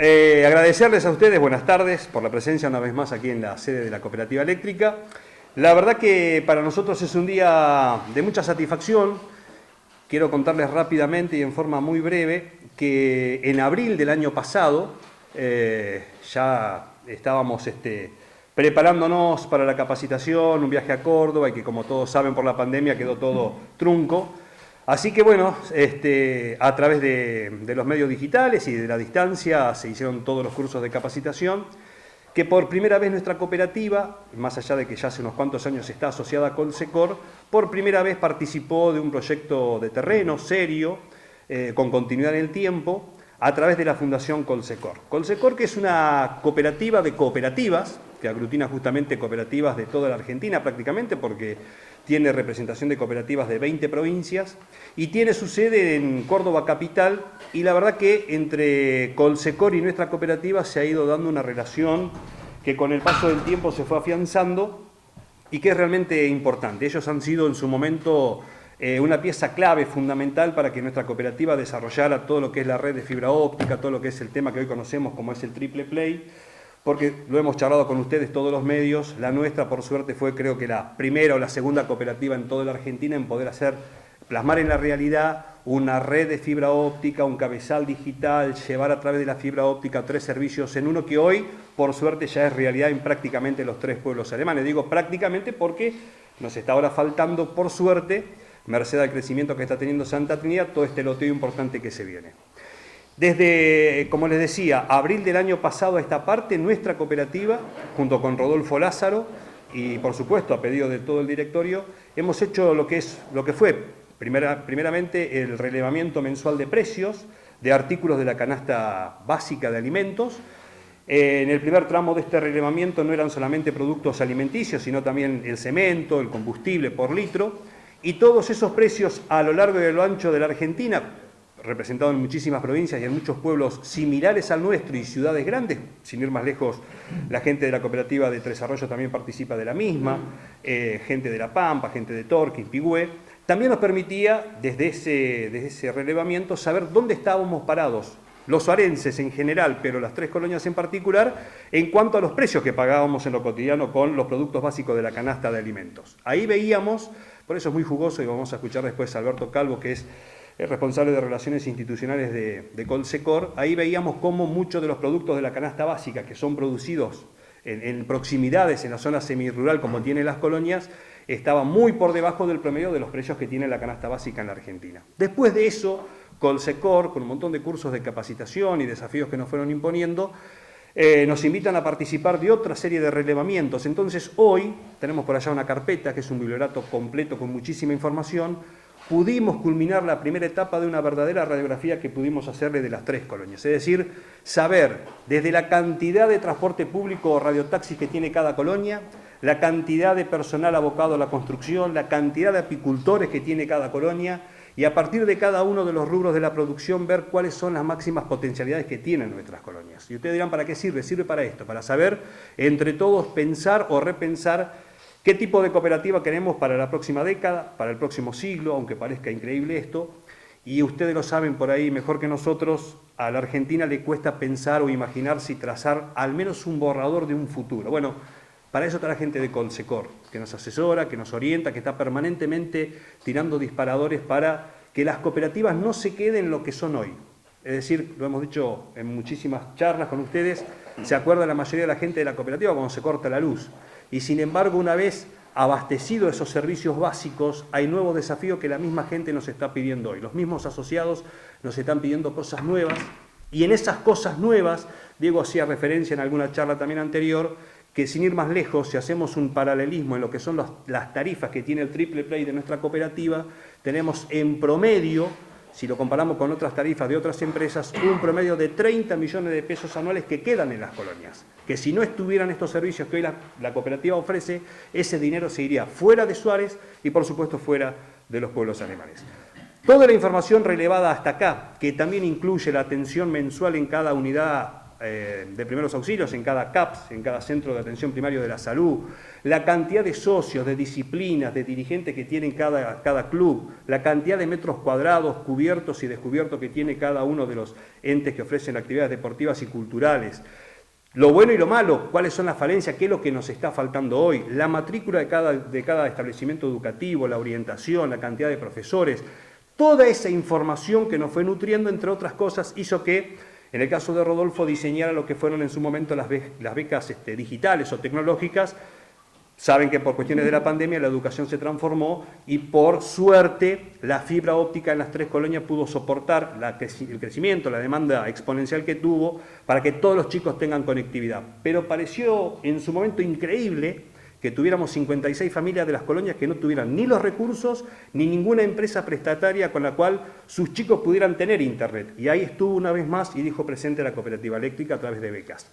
Agradecerles a ustedes, buenas tardes, por la presencia una vez más aquí en la sede de la Cooperativa Eléctrica. La verdad que para nosotros es un día de mucha satisfacción. Quiero contarles rápidamente y en forma muy breve que en abril del año pasado ya estábamos preparándonos para la capacitación, un viaje a Córdoba y que, como todos saben, por la pandemia quedó todo trunco. Así que bueno, a través de los medios digitales y de la distancia se hicieron todos los cursos de capacitación, que por primera vez nuestra cooperativa, más allá de que ya hace unos cuantos años está asociada a Colsecor, por primera vez participó de un proyecto de terreno serio, con continuidad en el tiempo, a través de la Fundación Colsecor. Colsecor, que es una cooperativa de cooperativas, que aglutina justamente cooperativas de toda la Argentina prácticamente, porque tiene representación de cooperativas de 20 provincias y tiene su sede en Córdoba capital, y la verdad que entre Colsecor y nuestra cooperativa se ha ido dando una relación que con el paso del tiempo se fue afianzando y que es realmente importante. Ellos han sido en su momento una pieza clave, fundamental, para que nuestra cooperativa desarrollara todo lo que es la red de fibra óptica, todo lo que es el tema que hoy conocemos como es el triple play, porque lo hemos charlado con ustedes todos los medios. La nuestra, por suerte, fue creo que la primera o la segunda cooperativa en toda la Argentina en poder plasmar en la realidad una red de fibra óptica, un cabezal digital, llevar a través de la fibra óptica 3 servicios en uno, que hoy, por suerte, ya es realidad en prácticamente los 3 pueblos alemanes. Digo prácticamente porque nos está ahora faltando, por suerte, merced al crecimiento que está teniendo Santa Trinidad, todo este loteo importante que se viene. Desde, como les decía, abril del año pasado a esta parte, nuestra cooperativa, junto con Rodolfo Lázaro y por supuesto a pedido de todo el directorio, hemos hecho lo que fue primeramente el relevamiento mensual de precios de artículos de la canasta básica de alimentos. En el primer tramo de este relevamiento no eran solamente productos alimenticios, sino también el cemento, el combustible por litro, y todos esos precios a lo largo y a lo ancho de la Argentina, representado en muchísimas provincias y en muchos pueblos similares al nuestro y ciudades grandes. Sin ir más lejos, la gente de la cooperativa de Tres Arroyos también participa de la misma, gente de La Pampa, gente de Torquín, Pigüé. También nos permitía, desde ese relevamiento, saber dónde estábamos parados, los suarenses en general, pero las 3 colonias en particular, en cuanto a los precios que pagábamos en lo cotidiano con los productos básicos de la canasta de alimentos. Ahí veíamos, por eso es muy jugoso, y vamos a escuchar después a Alberto Calvo, que es el responsable de Relaciones Institucionales de Colsecor. Ahí veíamos cómo muchos de los productos de la canasta básica que son producidos en proximidades, en la zona semirural como tienen las colonias, estaban muy por debajo del promedio de los precios que tiene la canasta básica en la Argentina. Después de eso, Colsecor, con un montón de cursos de capacitación y desafíos que nos fueron imponiendo, nos invitan a participar de otra serie de relevamientos. Entonces hoy tenemos por allá una carpeta que es un bibliorato completo con muchísima información. Pudimos culminar la primera etapa de una verdadera radiografía que pudimos hacerle de las 3 colonias, es decir, saber desde la cantidad de transporte público o radiotaxis que tiene cada colonia, la cantidad de personal abocado a la construcción, la cantidad de apicultores que tiene cada colonia, y a partir de cada uno de los rubros de la producción ver cuáles son las máximas potencialidades que tienen nuestras colonias. Y ustedes dirán, ¿para qué sirve? Sirve para esto, para saber entre todos pensar o repensar qué tipo de cooperativa queremos para la próxima década, para el próximo siglo, aunque parezca increíble esto. Y ustedes lo saben por ahí mejor que nosotros, a la Argentina le cuesta pensar o imaginarse y trazar al menos un borrador de un futuro. Bueno, para eso está la gente de Colsecor, que nos asesora, que nos orienta, que está permanentemente tirando disparadores para que las cooperativas no se queden lo que son hoy. Es decir, lo hemos dicho en muchísimas charlas con ustedes, se acuerda la mayoría de la gente de la cooperativa cuando se corta la luz. Y sin embargo, una vez abastecido esos servicios básicos, hay nuevos desafíos que la misma gente nos está pidiendo hoy. Los mismos asociados nos están pidiendo cosas nuevas, y en esas cosas nuevas, Diego hacía referencia en alguna charla también anterior, que sin ir más lejos, si hacemos un paralelismo en lo que son las tarifas que tiene el triple play de nuestra cooperativa, tenemos en promedio, si lo comparamos con otras tarifas de otras empresas, un promedio de 30 millones de pesos anuales que quedan en las colonias. Que si no estuvieran estos servicios que hoy la cooperativa ofrece, ese dinero se iría fuera de Suárez y por supuesto fuera de los pueblos alemanes. Toda la información relevada hasta acá, que también incluye la atención mensual en cada unidad de primeros auxilios, en cada CAPS, en cada centro de atención primario de la salud, la cantidad de socios, de disciplinas, de dirigentes que tiene cada club, la cantidad de metros cuadrados cubiertos y descubiertos que tiene cada uno de los entes que ofrecen actividades deportivas y culturales. Lo bueno y lo malo, cuáles son las falencias, qué es lo que nos está faltando hoy, la matrícula de cada establecimiento educativo, la orientación, la cantidad de profesores, toda esa información que nos fue nutriendo, entre otras cosas, hizo que, en el caso de Rodolfo, diseñara lo que fueron en su momento las becas digitales o tecnológicas. Saben que por cuestiones de la pandemia la educación se transformó y por suerte la fibra óptica en las 3 colonias pudo soportar el crecimiento, la demanda exponencial que tuvo para que todos los chicos tengan conectividad. Pero pareció en su momento increíble que tuviéramos 56 familias de las colonias que no tuvieran ni los recursos ni ninguna empresa prestataria con la cual sus chicos pudieran tener internet. Y ahí estuvo una vez más y dijo presente la cooperativa eléctrica a través de becas.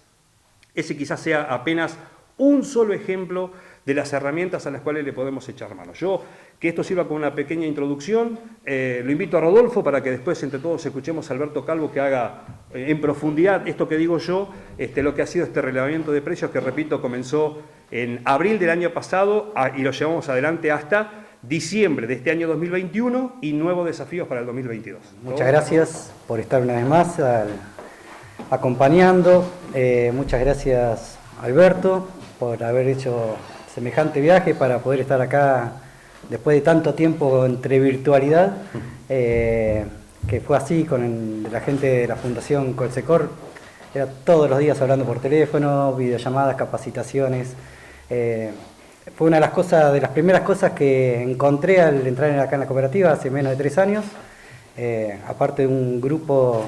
Ese quizás sea apenas un solo ejemplo de las herramientas a las cuales le podemos echar mano. Yo, que esto sirva como una pequeña introducción, lo invito a Rodolfo para que después entre todos escuchemos a Alberto Calvo que haga en profundidad esto que digo yo, lo que ha sido este relevamiento de precios que, repito, comenzó en abril del año pasado y lo llevamos adelante hasta diciembre de este año 2021 y nuevos desafíos para el 2022. Muchas gracias por estar una vez más acompañando. Muchas gracias, Alberto, por haber hecho semejante viaje para poder estar acá después de tanto tiempo entre virtualidad, que fue así con la gente de la Fundación Colsecor. Era todos los días hablando por teléfono, videollamadas, capacitaciones. Fue una de las primeras cosas que encontré al entrar acá en la cooperativa hace menos de 3 años, aparte de un grupo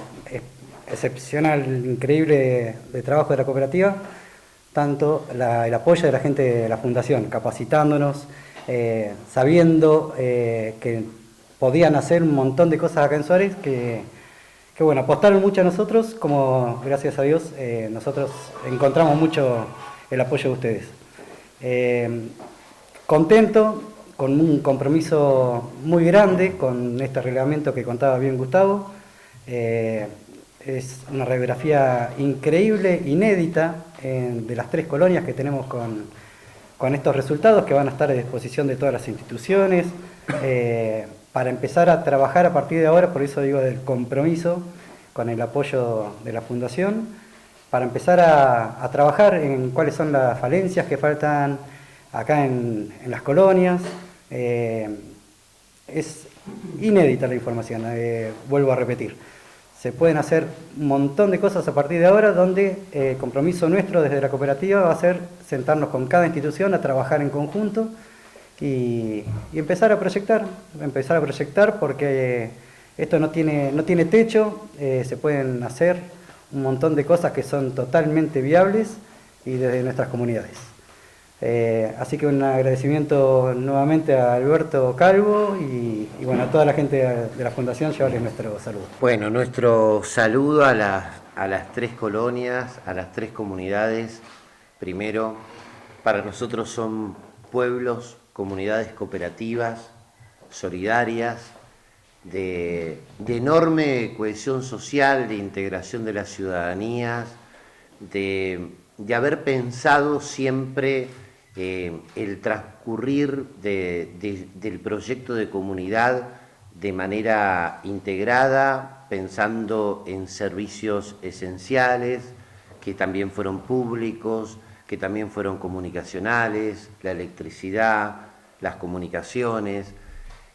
excepcional, increíble de trabajo de la cooperativa, tanto el apoyo de la gente de la Fundación, capacitándonos, sabiendo que podían hacer un montón de cosas acá en Suárez, que bueno, apostaron mucho a nosotros, como gracias a Dios nosotros encontramos mucho el apoyo de ustedes. Contento, con un compromiso muy grande con este reglamento que contaba bien Gustavo. Es una radiografía increíble, inédita, de las 3 colonias que tenemos con estos resultados que van a estar a disposición de todas las instituciones, para empezar a trabajar a partir de ahora, por eso digo del compromiso con el apoyo de la Fundación, para empezar a trabajar en cuáles son las falencias que faltan acá en las colonias. Es inédita la información, vuelvo a repetir. Se pueden hacer un montón de cosas a partir de ahora, donde el compromiso nuestro desde la cooperativa va a ser sentarnos con cada institución a trabajar en conjunto y empezar a proyectar porque esto no tiene techo, se pueden hacer un montón de cosas que son totalmente viables y desde nuestras comunidades. Así que un agradecimiento nuevamente a Alberto Calvo y bueno, a toda la gente de la Fundación, llevarles nuestro saludo. Bueno, nuestro saludo a las 3 colonias, a las 3 comunidades. Primero, para nosotros son pueblos, comunidades cooperativas, solidarias, de enorme cohesión social, de integración de las ciudadanías, de haber pensado siempre el transcurrir del proyecto de comunidad de manera integrada, pensando en servicios esenciales, que también fueron públicos, que también fueron comunicacionales, la electricidad, las comunicaciones.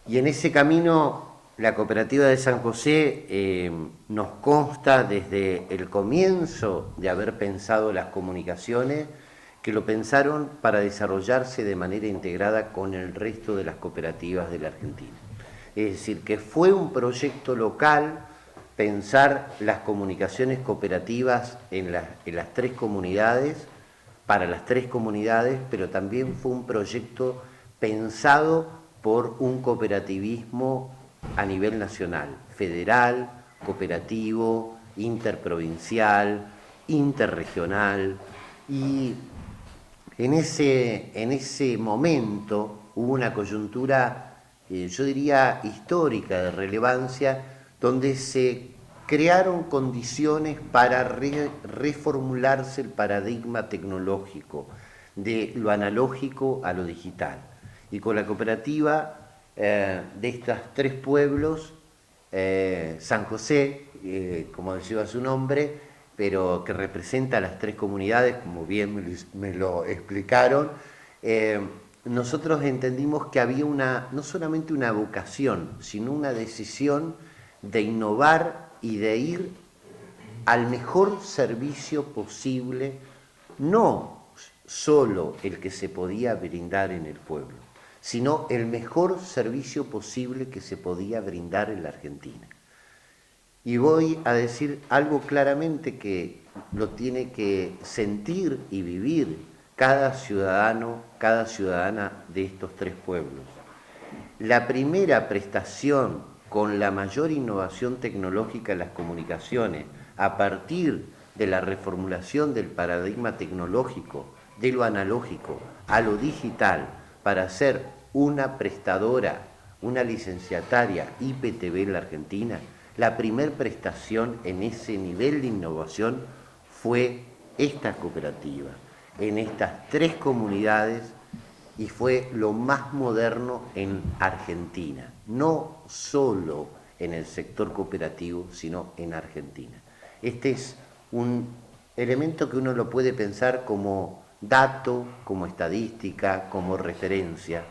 Y en ese camino la cooperativa de San José nos consta desde el comienzo de haber pensado las comunicaciones, que lo pensaron para desarrollarse de manera integrada con el resto de las cooperativas de la Argentina. Es decir, que fue un proyecto local pensar las comunicaciones cooperativas en las 3 comunidades, para las 3 comunidades, pero también fue un proyecto pensado por un cooperativismo a nivel nacional, federal, cooperativo, interprovincial, interregional, y en ese momento hubo una coyuntura, yo diría, histórica, de relevancia, donde se crearon condiciones para reformularse el paradigma tecnológico de lo analógico a lo digital. Y con la cooperativa de estos 3 pueblos, San José, como decía su nombre, pero que representa a las 3 comunidades, como bien me lo explicaron, nosotros entendimos que había no solamente una vocación, sino una decisión de innovar y de ir al mejor servicio posible, no solo el que se podía brindar en el pueblo, sino el mejor servicio posible que se podía brindar en la Argentina. Y voy a decir algo claramente que lo tiene que sentir y vivir cada ciudadano, cada ciudadana de estos 3 pueblos. La primera prestación con la mayor innovación tecnológica en las comunicaciones, a partir de la reformulación del paradigma tecnológico, de lo analógico a lo digital, para ser una prestadora, una licenciataria IPTV en la Argentina, la primer prestación en ese nivel de innovación fue esta cooperativa, en estas 3 comunidades, y fue lo más moderno en Argentina, no solo en el sector cooperativo, sino en Argentina. Este es un elemento que uno lo puede pensar como dato, como estadística, como referencia.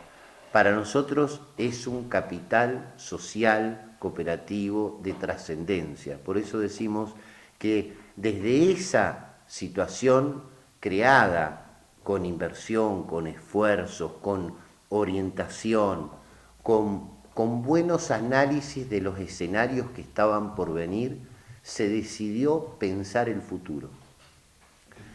Para nosotros es un capital social cooperativo de trascendencia. Por eso decimos que desde esa situación creada con inversión, con esfuerzo, con orientación, con buenos análisis de los escenarios que estaban por venir, se decidió pensar el futuro.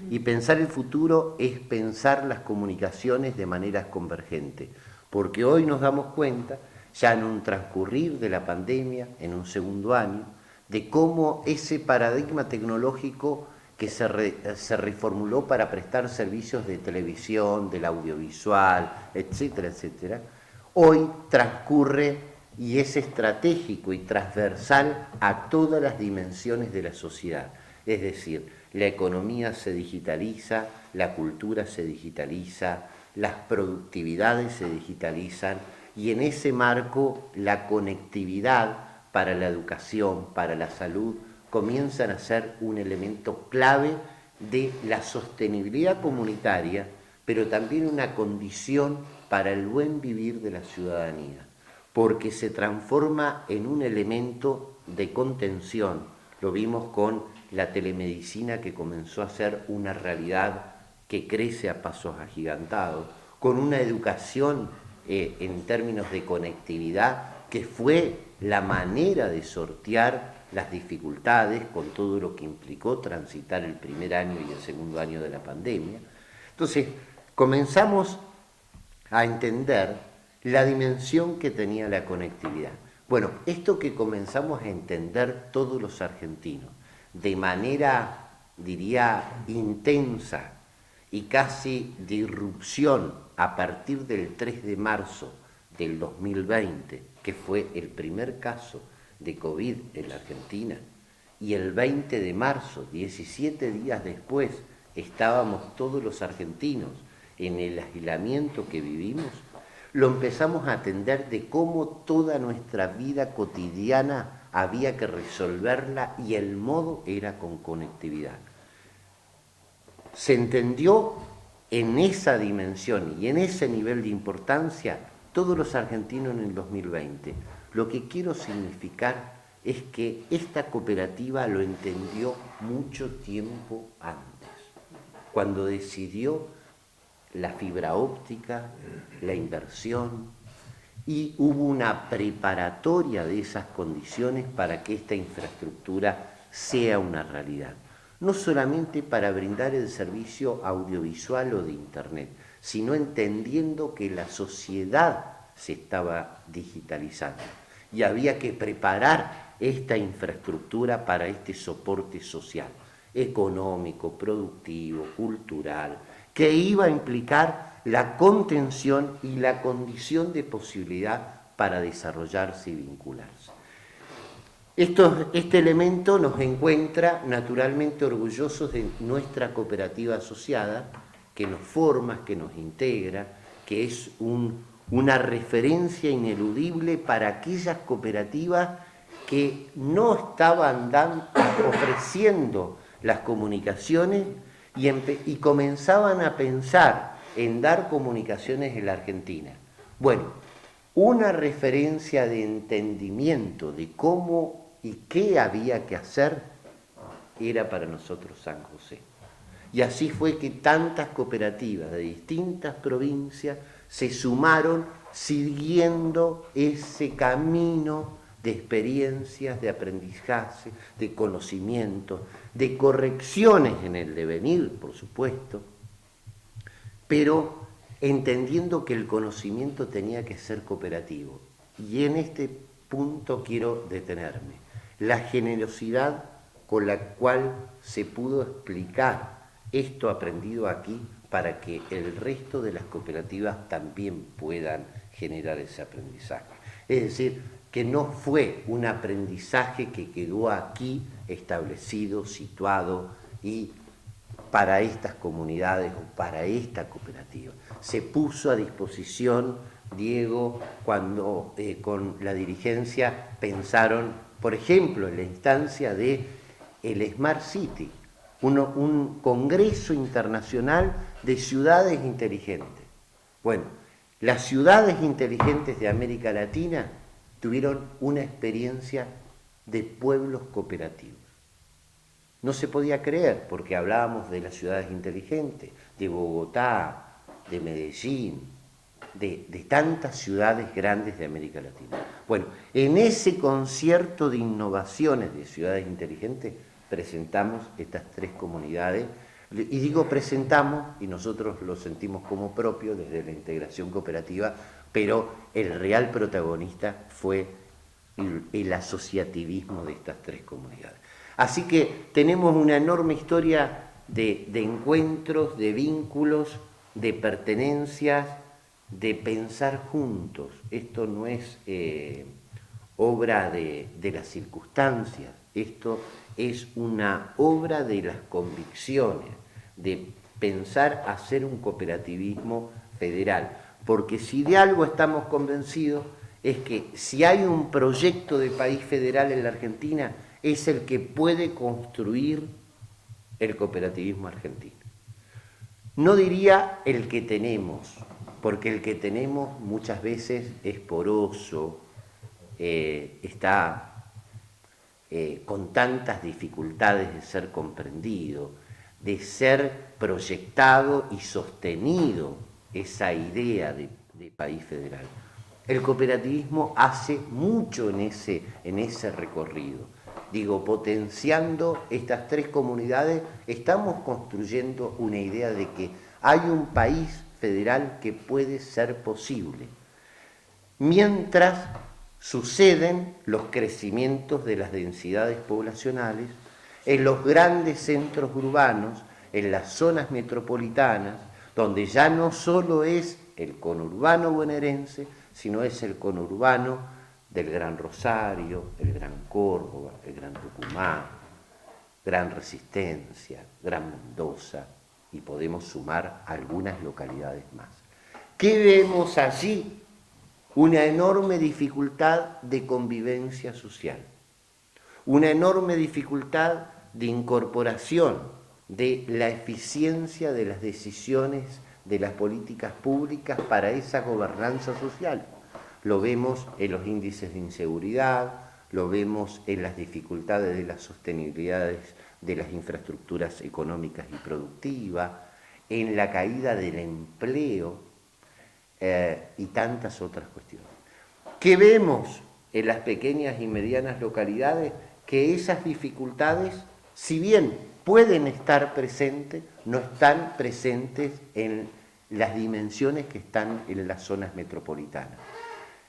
Y pensar el futuro es pensar las comunicaciones de manera convergente, porque hoy nos damos cuenta, ya en un transcurrir de la pandemia, en un segundo año, de cómo ese paradigma tecnológico que se reformuló para prestar servicios de televisión, del audiovisual, etcétera, etcétera, hoy transcurre y es estratégico y transversal a todas las dimensiones de la sociedad. Es decir, la economía se digitaliza, la cultura se digitaliza, las productividades se digitalizan, y en ese marco la conectividad para la educación, para la salud, comienzan a ser un elemento clave de la sostenibilidad comunitaria, pero también una condición para el buen vivir de la ciudadanía, porque se transforma en un elemento de contención. Lo vimos con la telemedicina, que comenzó a ser una realidad que crece a pasos agigantados, con una educación en términos de conectividad, que fue la manera de sortear las dificultades con todo lo que implicó transitar el primer año y el segundo año de la pandemia. Entonces, comenzamos a entender la dimensión que tenía la conectividad. Bueno, esto que comenzamos a entender todos los argentinos de manera, diría, intensa y casi de irrupción a partir del 3 de marzo del 2020, que fue el primer caso de COVID en la Argentina, y el 20 de marzo, 17 días después, estábamos todos los argentinos en el aislamiento que vivimos, lo empezamos a atender de cómo toda nuestra vida cotidiana había que resolverla, y el modo era con conectividad. Se entendió en esa dimensión y en ese nivel de importancia todos los argentinos en el 2020. Lo que quiero significar es que esta cooperativa lo entendió mucho tiempo antes, cuando decidió la fibra óptica, la inversión, y hubo una preparatoria de esas condiciones para que esta infraestructura sea una realidad. No solamente para brindar el servicio audiovisual o de Internet, sino entendiendo que la sociedad se estaba digitalizando y había que preparar esta infraestructura para este soporte social, económico, productivo, cultural, que iba a implicar la contención y la condición de posibilidad para desarrollarse y vincularse. Este elemento nos encuentra naturalmente orgullosos de nuestra cooperativa asociada, que nos forma, que nos integra, que es una referencia ineludible para aquellas cooperativas que no estaban ofreciendo las comunicaciones y comenzaban a pensar en dar comunicaciones en la Argentina. Bueno, una referencia de entendimiento de cómo y qué había que hacer era para nosotros San José. Y así fue que tantas cooperativas de distintas provincias se sumaron siguiendo ese camino de experiencias, de aprendizaje, de conocimiento, de correcciones en el devenir, por supuesto, pero entendiendo que el conocimiento tenía que ser cooperativo. Y en este punto quiero detenerme. La generosidad con la cual se pudo explicar esto aprendido aquí para que el resto de las cooperativas también puedan generar ese aprendizaje. Es decir, que no fue un aprendizaje que quedó aquí establecido, situado y para estas comunidades o para esta cooperativa. Se puso a disposición, Diego, cuando con la dirigencia pensaron, por ejemplo, en la instancia de el Smart City, un congreso internacional de ciudades inteligentes. Bueno, las ciudades inteligentes de América Latina tuvieron una experiencia de pueblos cooperativos. No se podía creer, porque hablábamos de las ciudades inteligentes, de Bogotá, de Medellín, de tantas ciudades grandes de América Latina. Bueno, en ese concierto de innovaciones de ciudades inteligentes presentamos estas tres comunidades, y digo presentamos, y nosotros lo sentimos como propio desde la integración cooperativa, pero el real protagonista fue el asociativismo de estas tres comunidades. Así que tenemos una enorme historia de encuentros, de vínculos, de pertenencias, de pensar juntos. Esto no es obra de las circunstancias, esto es una obra de las convicciones, de pensar hacer un cooperativismo federal. Porque si de algo estamos convencidos es que si hay un proyecto de país federal en la Argentina, es el que puede construir el cooperativismo argentino. No diría el que tenemos, porque el que tenemos muchas veces es poroso, está con tantas dificultades de ser comprendido, de ser proyectado y sostenido esa idea de país federal. El cooperativismo hace mucho en ese recorrido. Digo, potenciando estas tres comunidades, estamos construyendo una idea de que hay un país federal que puede ser posible, mientras suceden los crecimientos de las densidades poblacionales en los grandes centros urbanos, en las zonas metropolitanas, donde ya no solo es el conurbano bonaerense, sino es el conurbano del Gran Rosario, el Gran Córdoba, el Gran Tucumán, Gran Resistencia, Gran Mendoza, y podemos sumar algunas localidades más. ¿Qué vemos allí? Una enorme dificultad de convivencia social, una enorme dificultad de incorporación de la eficiencia de las decisiones de las políticas públicas para esa gobernanza social. Lo vemos en los índices de inseguridad, lo vemos en las dificultades de las sostenibilidades de las infraestructuras económicas y productivas, en la caída del empleo y tantas otras cuestiones. ¿Qué vemos en las pequeñas y medianas localidades? Que esas dificultades, si bien pueden estar presentes, no están presentes en las dimensiones que están en las zonas metropolitanas.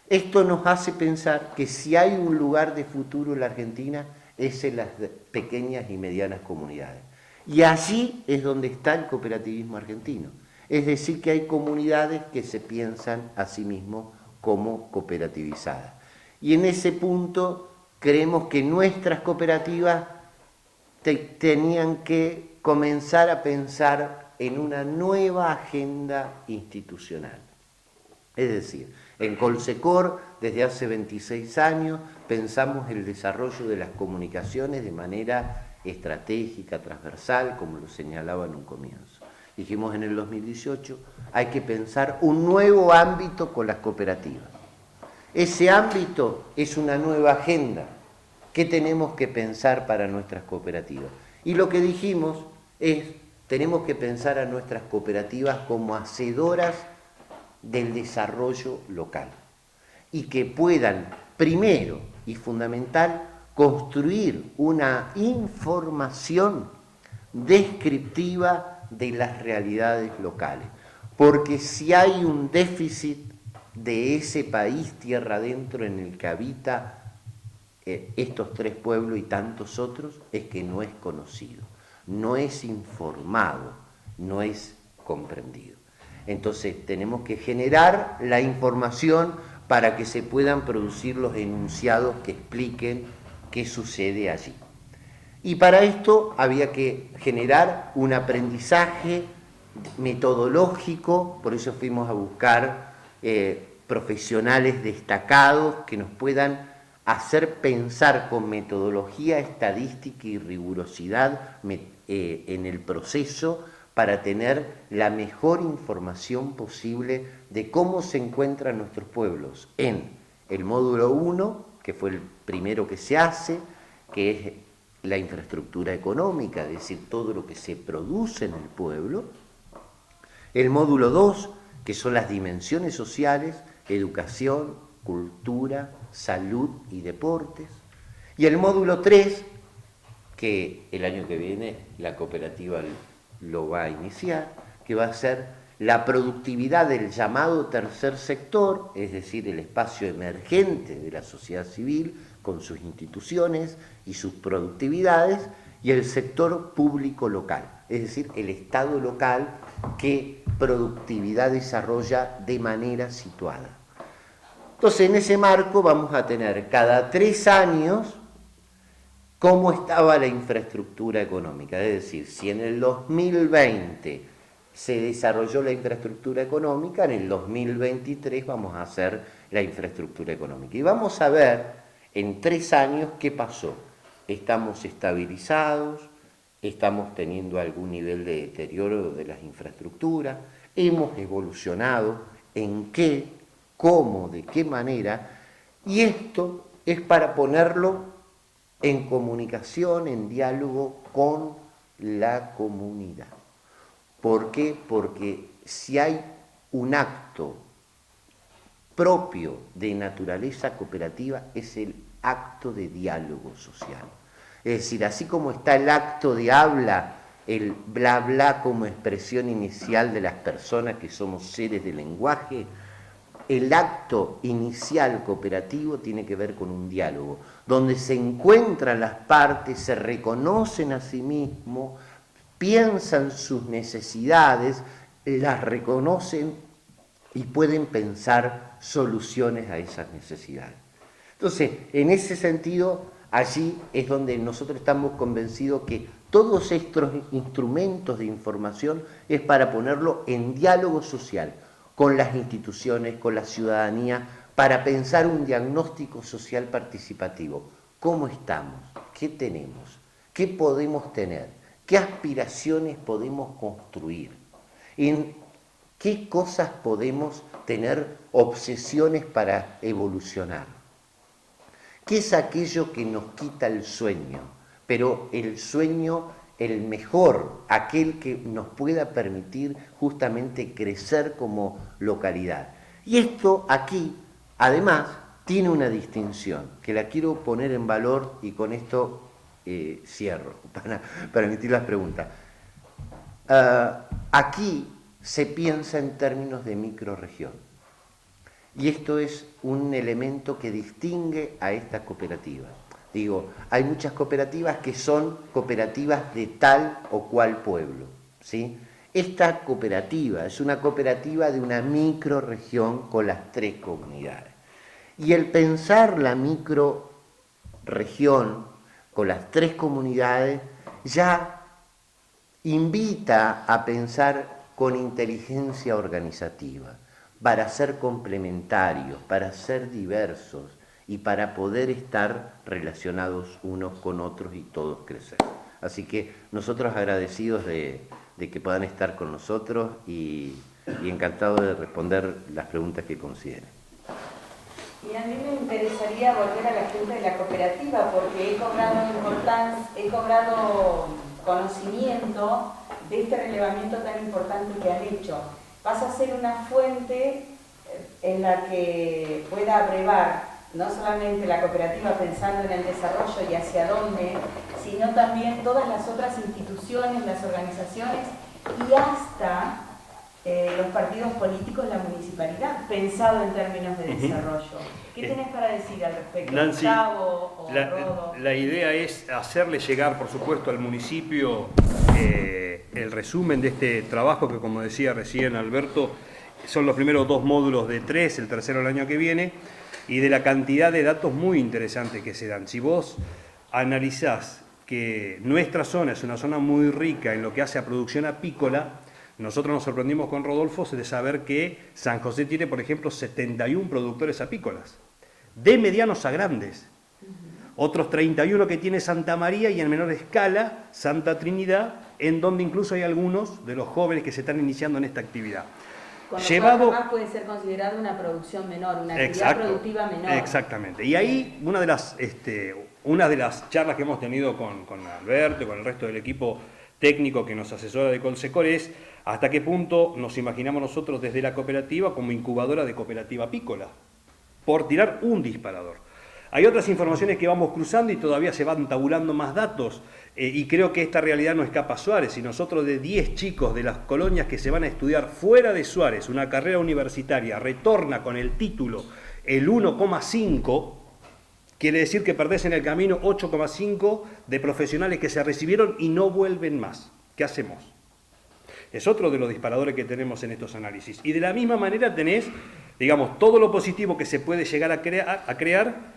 Esto nos hace pensar que si hay un lugar de futuro en la Argentina es en las pequeñas y medianas comunidades. Y allí es donde está el cooperativismo argentino. Es decir, que hay comunidades que se piensan a sí mismos como cooperativizadas. Y en ese punto creemos que nuestras cooperativas tenían que comenzar a pensar en una nueva agenda institucional. Es decir, en Colsecor, desde hace 26 años, pensamos el desarrollo de las comunicaciones de manera estratégica, transversal, como lo señalaba en un comienzo. Dijimos en el 2018, hay que pensar un nuevo ámbito con las cooperativas. Ese ámbito es una nueva agenda. ¿Qué tenemos que pensar para nuestras cooperativas? Y lo que dijimos es, tenemos que pensar a nuestras cooperativas como hacedoras del desarrollo local y que puedan, primero y fundamental, construir una información descriptiva de las realidades locales. Porque si hay un déficit de ese país tierra adentro en el que habita estos tres pueblos y tantos otros, es que no es conocido, no es informado, no es comprendido. Entonces tenemos que generar la información para que se puedan producir los enunciados que expliquen qué sucede allí. Y para esto había que generar un aprendizaje metodológico, por eso fuimos a buscar profesionales destacados que nos puedan hacer pensar con metodología estadística y rigurosidad en el proceso para tener la mejor información posible de cómo se encuentran nuestros pueblos en el módulo 1, que fue el primero que se hace, que es la infraestructura económica, es decir, todo lo que se produce en el pueblo, el módulo 2, que son las dimensiones sociales, educación, cultura, salud y deportes, y el módulo 3, que el año que viene la cooperativa lo va a iniciar, que va a ser la productividad del llamado tercer sector, es decir, el espacio emergente de la sociedad civil con sus instituciones y sus productividades, y el sector público local, es decir, el Estado local que productividad desarrolla de manera situada. Entonces, en ese marco vamos a tener cada 3 años cómo estaba la infraestructura económica, es decir, si en el 2020 se desarrolló la infraestructura económica, en el 2023 vamos a hacer la infraestructura económica. Y vamos a ver en 3 años qué pasó. Estamos estabilizados, estamos teniendo algún nivel de deterioro de las infraestructuras, hemos evolucionado, en qué, cómo, de qué manera, y esto es para ponerlo en comunicación, en diálogo con la comunidad. ¿Por qué? Porque si hay un acto propio de naturaleza cooperativa, es el acto de diálogo social. Es decir, así como está el acto de habla, el bla bla como expresión inicial de las personas que somos seres de lenguaje, el acto inicial cooperativo tiene que ver con un diálogo, donde se encuentran las partes, se reconocen a sí mismos, piensan sus necesidades, las reconocen y pueden pensar soluciones a esas necesidades. Entonces, en ese sentido, allí es donde nosotros estamos convencidos que todos estos instrumentos de información es para ponerlo en diálogo social con las instituciones, con la ciudadanía, para pensar un diagnóstico social participativo. ¿Cómo estamos? ¿Qué tenemos? ¿Qué podemos tener? ¿Qué aspiraciones podemos construir? ¿En qué cosas podemos tener obsesiones para evolucionar? ¿Qué es aquello que nos quita el sueño? Pero el sueño, el mejor, aquel que nos pueda permitir justamente crecer como localidad. Y esto aquí, además, tiene una distinción, que la quiero poner en valor y con esto cierro, para permitir las preguntas. Aquí se piensa en términos de microrregión. Y esto es un elemento que distingue a esta cooperativa. Digo, hay muchas cooperativas que son cooperativas de tal o cual pueblo, ¿sí? Esta cooperativa es una cooperativa de una microrregión con las 3 comunidades. Y el pensar la microrregión región, con las 3 comunidades, ya invita a pensar con inteligencia organizativa, para ser complementarios, para ser diversos y para poder estar relacionados unos con otros y todos crecer. Así que nosotros agradecidos de que puedan estar con nosotros y encantados de responder las preguntas que consideren. Y a mí me interesaría volver a la gente de la cooperativa porque he cobrado conocimiento de este relevamiento tan importante que han hecho. Pasa a ser una fuente en la que pueda abrevar no solamente la cooperativa pensando en el desarrollo y hacia dónde, sino también todas las otras instituciones, las organizaciones y hasta los partidos políticos, la municipalidad, pensado en términos de desarrollo. ¿Qué tenés para decir al respecto, Nancy, Gustavo o Rodo? la idea es hacerle llegar, por supuesto, al municipio el resumen de este trabajo que, como decía recién Alberto, son los primeros 2 módulos de 3, el tercero el año que viene, y de la cantidad de datos muy interesantes que se dan. Si vos analizás que nuestra zona es una zona muy rica en lo que hace a producción apícola, nosotros nos sorprendimos con Rodolfo de saber que San José tiene, por ejemplo, 71 productores apícolas, de medianos a grandes. Otros 31 que tiene Santa María y en menor escala Santa Trinidad, en donde incluso hay algunos de los jóvenes que se están iniciando en esta actividad. Con lo cual además puede ser considerado una producción menor, una actividad productiva menor. Exactamente. Y ahí una de las charlas que hemos tenido con Alberto y con el resto del equipo técnico que nos asesora de Colsecor es hasta qué punto nos imaginamos nosotros desde la cooperativa como incubadora de cooperativa apícola, por tirar un disparador. Hay otras informaciones que vamos cruzando y todavía se van tabulando más datos y creo que esta realidad no escapa a Suárez. Si nosotros de 10 chicos de las colonias que se van a estudiar fuera de Suárez, una carrera universitaria, retorna con el título el 1,5, quiere decir que perdés en el camino 8,5 de profesionales que se recibieron y no vuelven más. ¿Qué hacemos? Es otro de los disparadores que tenemos en estos análisis. Y de la misma manera tenés, digamos, todo lo positivo que se puede llegar a crear.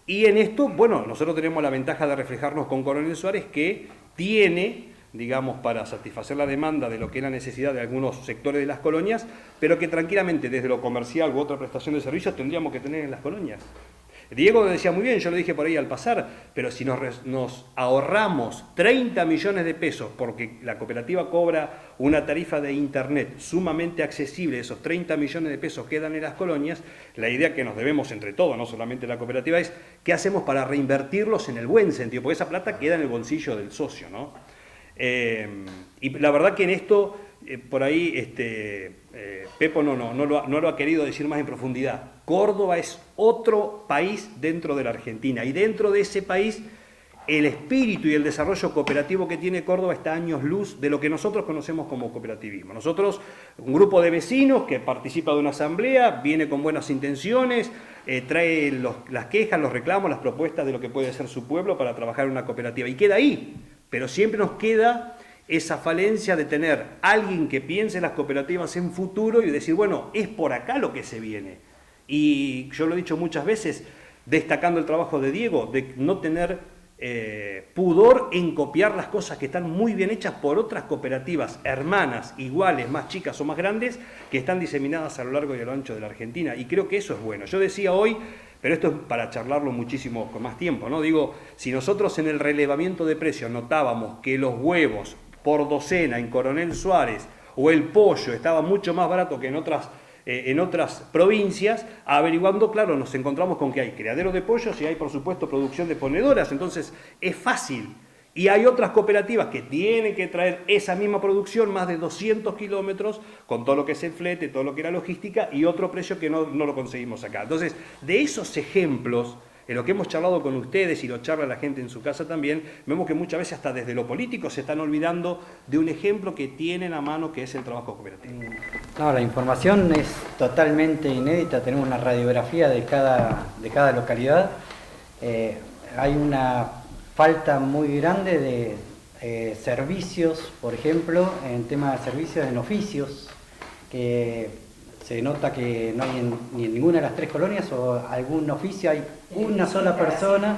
Y en esto, bueno, nosotros tenemos la ventaja de reflejarnos con Coronel Suárez, que tiene, digamos, para satisfacer la demanda de lo que es la necesidad de algunos sectores de las colonias, pero que tranquilamente desde lo comercial u otra prestación de servicios tendríamos que tener en las colonias. Diego decía muy bien, yo lo dije por ahí al pasar, pero si nos ahorramos 30 millones de pesos porque la cooperativa cobra una tarifa de internet sumamente accesible, esos 30 millones de pesos quedan en las colonias, la idea que nos debemos entre todos, no solamente la cooperativa, es ¿qué hacemos para reinvertirlos en el buen sentido? Porque esa plata queda en el bolsillo del socio, ¿no? Y la verdad que en esto, por ahí, Pepo no lo ha querido decir más en profundidad. Córdoba es otro país dentro de la Argentina y dentro de ese país el espíritu y el desarrollo cooperativo que tiene Córdoba está a años luz de lo que nosotros conocemos como cooperativismo. Nosotros, un grupo de vecinos que participa de una asamblea, viene con buenas intenciones, trae las quejas, los reclamos, las propuestas de lo que puede ser su pueblo para trabajar en una cooperativa y queda ahí, pero siempre nos queda esa falencia de tener alguien que piense las cooperativas en futuro y decir, bueno, es por acá lo que se viene. Y yo lo he dicho muchas veces, destacando el trabajo de Diego, de no tener pudor en copiar las cosas que están muy bien hechas por otras cooperativas hermanas, iguales, más chicas o más grandes, que están diseminadas a lo largo y a lo ancho de la Argentina. Y creo que eso es bueno. Yo decía hoy, pero esto es para charlarlo muchísimo con más tiempo, ¿no? Digo, si nosotros en el relevamiento de precios notábamos que los huevos por docena en Coronel Suárez o el pollo estaba mucho más barato que en otras provincias, averiguando, claro, nos encontramos con que hay criaderos de pollos y hay, por supuesto, producción de ponedoras, entonces es fácil. Y hay otras cooperativas que tienen que traer esa misma producción, más de 200 kilómetros, con todo lo que es el flete, todo lo que era logística, y otro precio que no lo conseguimos acá. Entonces, de esos ejemplos, en lo que hemos charlado con ustedes y lo charla la gente en su casa también, vemos que muchas veces hasta desde lo político se están olvidando de un ejemplo que tienen a mano, que es el trabajo cooperativo. No, la información es totalmente inédita, tenemos una radiografía de cada localidad. Hay una falta muy grande de servicios, por ejemplo, en tema de servicios en oficios, que se nota que no hay ni en ninguna de las 3 colonias o algún oficio, hay una sola persona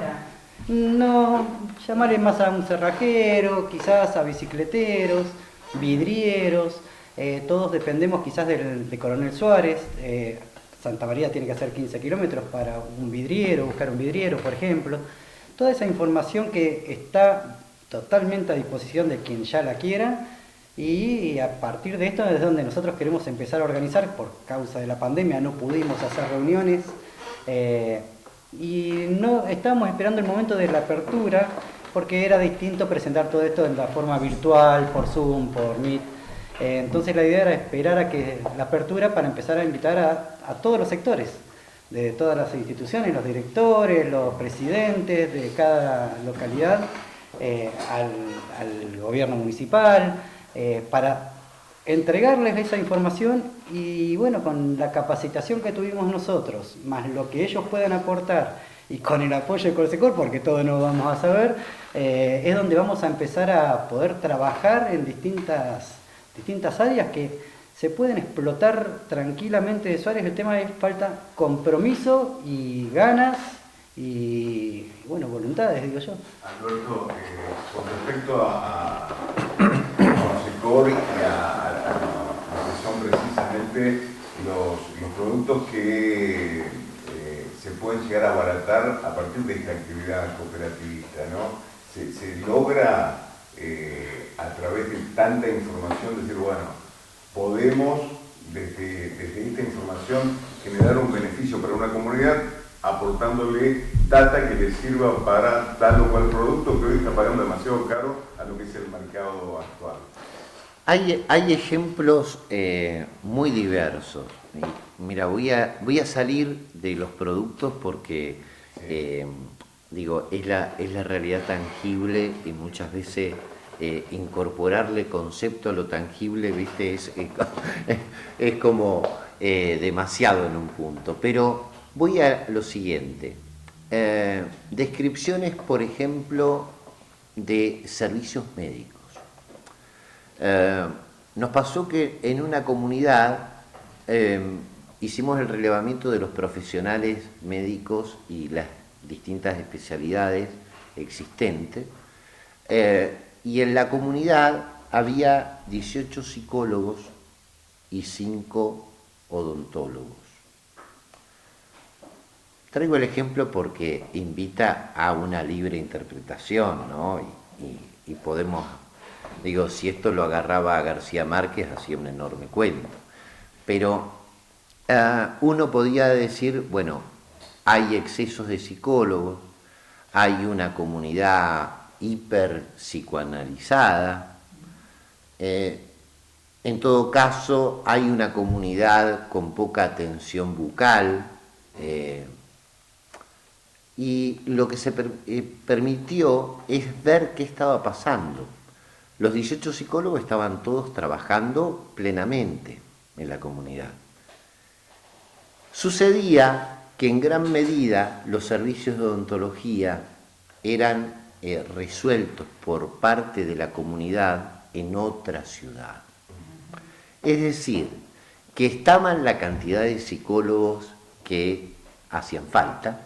No, llamarle más a un cerrajero, quizás a bicicleteros, vidrieros, todos dependemos quizás de Coronel Suárez. Santa María tiene que hacer 15 kilómetros para un vidriero, buscar un vidriero, por ejemplo. Toda esa información que está totalmente a disposición de quien ya la quiera, y a partir de esto es donde nosotros queremos empezar a organizar. Por causa de la pandemia no pudimos hacer reuniones, y no estábamos esperando el momento de la apertura, porque era distinto presentar todo esto en la forma virtual, por Zoom, por Meet. Entonces la idea era esperar a que la apertura para empezar a invitar a todos los sectores, de todas las instituciones, los directores, los presidentes de cada localidad, al gobierno municipal, para entregarles esa información. Y bueno, con la capacitación que tuvimos nosotros, más lo que ellos puedan aportar, y con el apoyo de Colsecor, porque todo no vamos a saber, es donde vamos a empezar a poder trabajar en distintas áreas que se pueden explotar tranquilamente de Suárez. El tema es falta compromiso y ganas y bueno, voluntades, digo yo. Alberto, con respecto a Colsecor y a lo que son precisamente los productos que se pueden llegar a abaratar a partir de esta actividad cooperativista, ¿no? Se logra a través de tanta información decir, bueno, podemos desde esta información generar un beneficio para una comunidad aportándole data que le sirva para tal o cual producto que hoy está pagando demasiado caro a lo que es el mercado actual. Hay ejemplos muy diversos. Mira, voy a salir de los productos porque digo, es la realidad tangible, y muchas veces incorporarle concepto a lo tangible, ¿viste? Es como demasiado en un punto. Pero voy a lo siguiente. Descripciones, por ejemplo, de servicios médicos. Nos pasó que en una comunidad hicimos el relevamiento de los profesionales médicos y las distintas especialidades existentes, y en la comunidad había 18 psicólogos y 5 odontólogos. Traigo el ejemplo porque invita a una libre interpretación, ¿no? Y podemos, digo, si esto lo agarraba a García Márquez, hacía un enorme cuento. Pero uno podía decir, bueno, hay excesos de psicólogos, hay una comunidad hiper psicoanalizada, en todo caso hay una comunidad con poca atención bucal, y lo que se permitió es ver qué estaba pasando. Los 18 psicólogos estaban todos trabajando plenamente en la comunidad. Sucedía que en gran medida los servicios de odontología eran resueltos por parte de la comunidad en otra ciudad. Es decir, que estaban la cantidad de psicólogos que hacían falta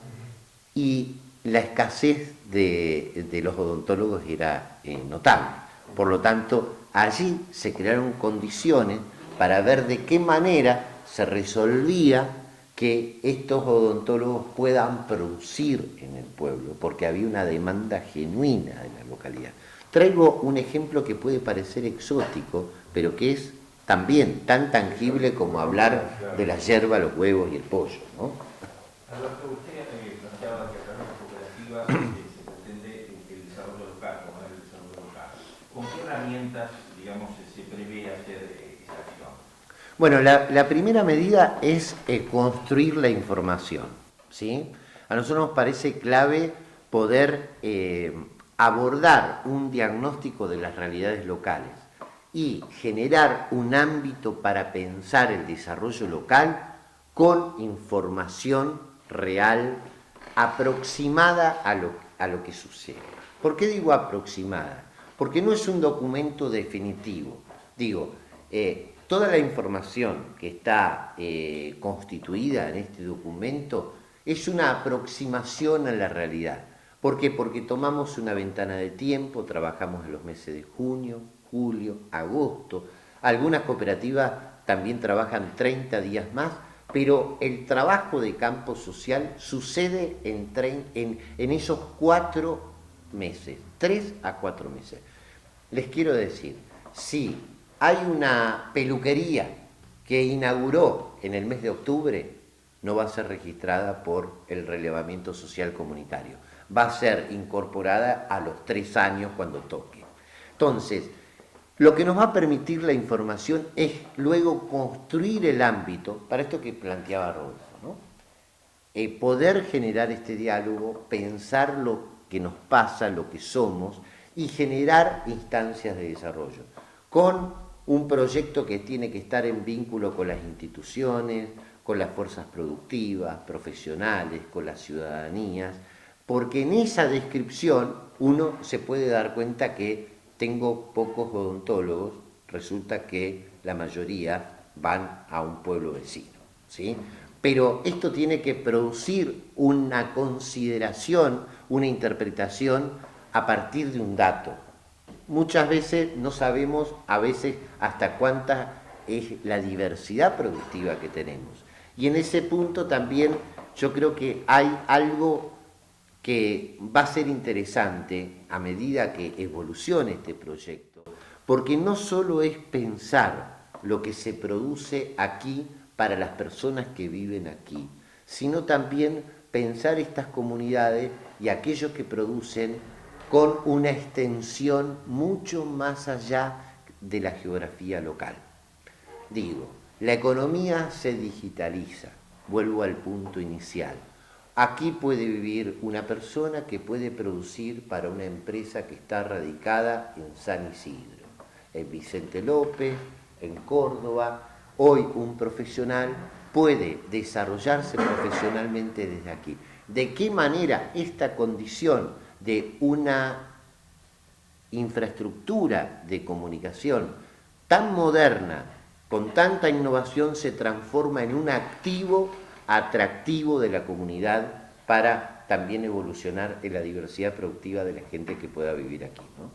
y la escasez de los odontólogos era notable. Por lo tanto, allí se crearon condiciones para ver de qué manera se resolvía que estos odontólogos puedan producir en el pueblo, porque había una demanda genuina de la localidad. Traigo un ejemplo que puede parecer exótico, pero que es también tan tangible como hablar de la yerba, los huevos y el pollo, ¿no? Alberto, usted planteaba que a través de la cooperativa se pretende el desarrollo local, promover el desarrollo local. ¿Con qué herramientas, digamos, se prevé hacer esta acción? Bueno, la primera medida es construir la información, ¿sí? A nosotros nos parece clave poder abordar un diagnóstico de las realidades locales y generar un ámbito para pensar el desarrollo local con información real, aproximada a lo que sucede. ¿Por qué digo aproximada? Porque no es un documento definitivo. Digo, toda la información que está constituida en este documento es una aproximación a la realidad. ¿Por qué? Porque tomamos una ventana de tiempo, trabajamos en los meses de junio, julio, agosto. Algunas cooperativas también trabajan 30 días más, pero el trabajo de campo social sucede en esos 4 meses, 3 a 4 meses. Les quiero decir, si hay una peluquería que inauguró en el mes de octubre, no va a ser registrada por el relevamiento social comunitario, va a ser incorporada a los 3 años cuando toque. Entonces, lo que nos va a permitir la información es luego construir el ámbito, para esto que planteaba Rodolfo, ¿no? Poder generar este diálogo, pensar lo que nos pasa, lo que somos, y generar instancias de desarrollo, con un proyecto que tiene que estar en vínculo con las instituciones, con las fuerzas productivas, profesionales, con las ciudadanías, porque en esa descripción uno se puede dar cuenta que tengo pocos odontólogos, resulta que la mayoría van a un pueblo vecino, ¿sí? Pero esto tiene que producir una consideración, una interpretación a partir de un dato. Muchas veces no sabemos a veces hasta cuánta es la diversidad productiva que tenemos. Y en ese punto también yo creo que hay algo que va a ser interesante a medida que evolucione este proyecto, porque no solo es pensar lo que se produce aquí para las personas que viven aquí, sino también pensar estas comunidades y aquellos que producen con una extensión mucho más allá de la geografía local. Digo, la economía se digitaliza, vuelvo al punto inicial. Aquí puede vivir una persona que puede producir para una empresa que está radicada en San Isidro, en Vicente López, en Córdoba. Hoy un profesional puede desarrollarse profesionalmente desde aquí. ¿De qué manera esta condición de una infraestructura de comunicación tan moderna, con tanta innovación, se transforma en un activo atractivo de la comunidad para también evolucionar en la diversidad productiva de la gente que pueda vivir aquí, ¿no?